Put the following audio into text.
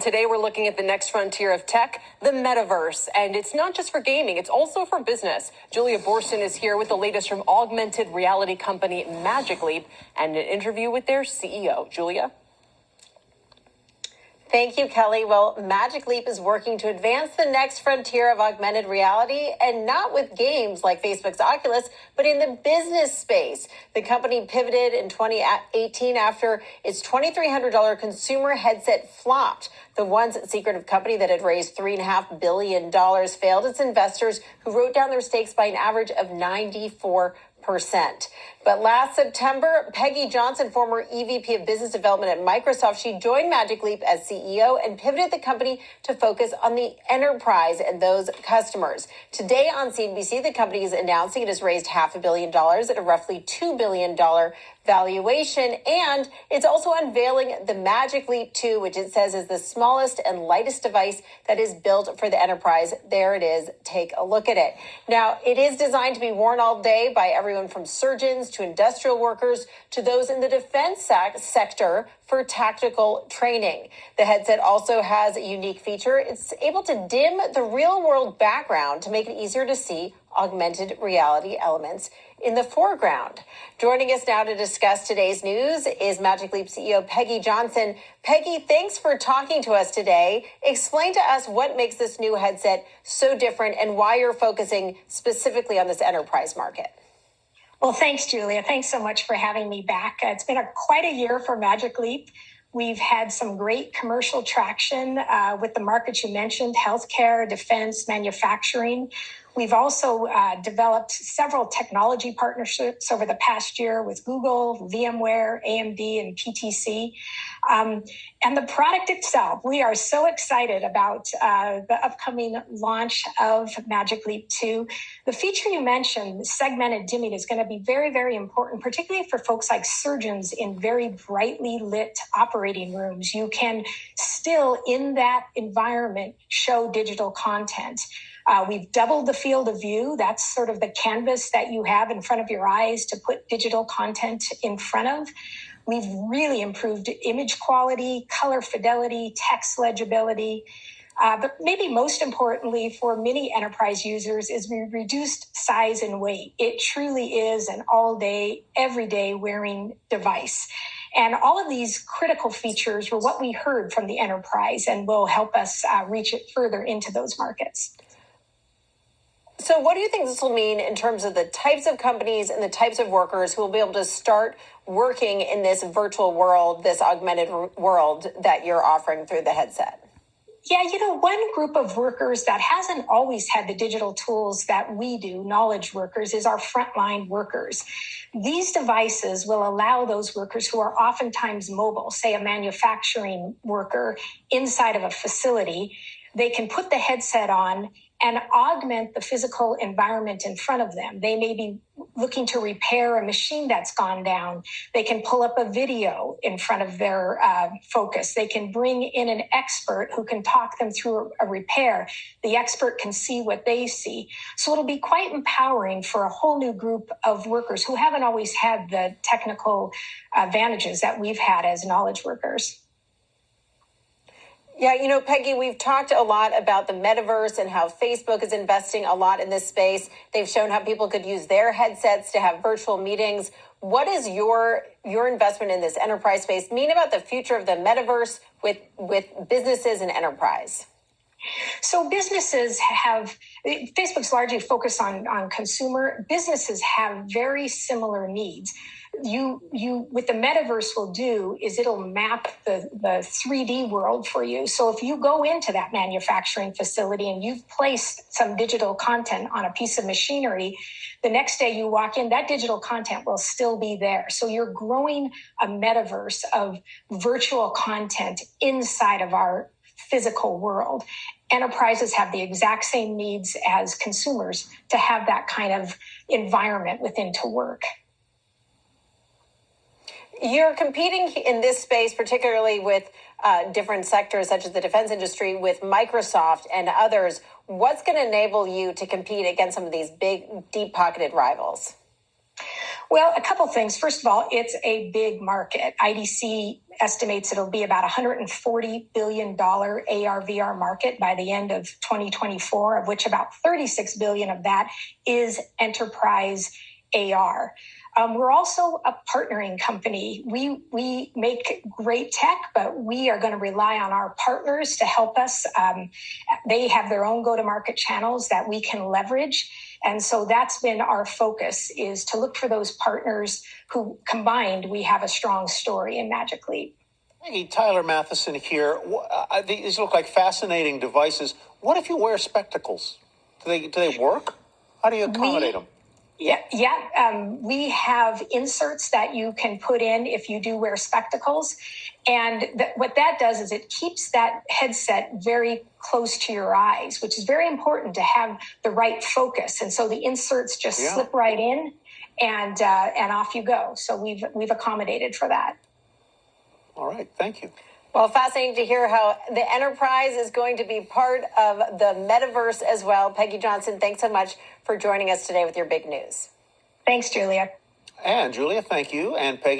Today, we're looking at the next frontier of tech, the Metaverse. And it's not just for gaming, it's also for business. Julia Borston is here with the latest from augmented reality company Magic Leap and an interview with their CEO. Julia? Thank you, Kelly. Well, Magic Leap is working to advance the next frontier of augmented reality, and not with games like Facebook's Oculus, but in the business space. The company pivoted in 2018 after its $2,300 consumer headset flopped. The once secretive company that had raised $3.5 billion failed its investors, who wrote down their stakes by an average of 94%. But last September, Peggy Johnson, former EVP of Business Development at Microsoft, she joined Magic Leap as CEO and pivoted the company to focus on the enterprise and those customers. Today on CNBC, the company is announcing it has raised $500 million at a roughly $2 billion valuation, and it's also unveiling the Magic Leap 2, which it says is the smallest and lightest device that is built for the enterprise. There it is. Take a look at it. Now, it is designed to be worn all day by everyone from surgeons to industrial workers to those in the defense sector for tactical training. The headset also has a unique feature. It's able to dim the real-world background to make it easier to see augmented reality elements in the foreground. Joining us now to discuss today's news is Magic Leap CEO Peggy Johnson. Peggy, thanks for talking to us today. Explain to us what makes this new headset so different and why you're focusing specifically on this enterprise market. Well, thanks, Julia. Thanks so much for having me back. It's been quite a year for Magic Leap. We've had some great commercial traction with the markets you mentioned: healthcare, defense, manufacturing. We've also developed several technology partnerships over the past year with Google, VMware, AMD, and PTC. And the product itself, we are so excited about the upcoming launch of Magic Leap 2. The feature you mentioned, segmented dimming, is going to be very, very important, particularly for folks like surgeons in very brightly lit operating rooms. You can still, in that environment, show digital content. We've doubled the field of view. That's sort of the canvas that you have in front of your eyes to put digital content in front of. We've really improved image quality, color fidelity, text legibility. But maybe most importantly for many enterprise users is we reduced size and weight. It truly is an all-day, everyday wearing device. And all of these critical features were what we heard from the enterprise and will help us reach it further into those markets. So what do you think this will mean in terms of the types of companies and the types of workers who will be able to start working in this virtual world, this augmented world that you're offering through the headset? Yeah, one group of workers that hasn't always had the digital tools that we do, knowledge workers, is our frontline workers. These devices will allow those workers who are oftentimes mobile, say a manufacturing worker inside of a facility, they can put the headset on and augment the physical environment in front of them. They may be looking to repair a machine that's gone down. They can pull up a video in front of their focus. They can bring in an expert who can talk them through a repair. The expert can see what they see. So it'll be quite empowering for a whole new group of workers who haven't always had the technical advantages that we've had as knowledge workers. Yeah, Peggy, we've talked a lot about the metaverse and how Facebook is investing a lot in this space. They've shown how people could use their headsets to have virtual meetings. What is your investment in this enterprise space mean about the future of the metaverse with businesses and enterprise? So businesses Facebook's largely focused on consumer. Businesses have very similar needs. What the metaverse will do is it'll map the 3D world for you. So if you go into that manufacturing facility and you've placed some digital content on a piece of machinery, the next day you walk in, that digital content will still be there. So you're growing a metaverse of virtual content inside of our physical world. Enterprises have the exact same needs as consumers to have that kind of environment within to work. You're competing in this space, particularly with different sectors such as the defense industry, with Microsoft and others. What's going to enable you to compete against some of these big, deep-pocketed rivals? Well, a couple things. First of all, it's a big market. IDC estimates it'll be about $140 billion AR/VR market by the end of 2024, of which about $36 billion of that is enterprise AR. We're also a partnering company. We make great tech, but we are going to rely on our partners to help us. They have their own go-to-market channels that we can leverage. And so that's been our focus, is to look for those partners who combined, we have a strong story in Magic Leap. Hey, Tyler Matheson here. These look like fascinating devices. What if you wear spectacles? Do they work? How do you accommodate them? We have inserts that you can put in if you do wear spectacles. And what that does is it keeps that headset very close to your eyes, which is very important to have the right focus. And so the inserts just slip right in and off you go. So we've accommodated for that. All right. Thank you. Well, fascinating to hear how the enterprise is going to be part of the metaverse as well. Peggy Johnson, thanks so much for joining us today with your big news. Thanks, Julia. And Julia, thank you. And Peggy.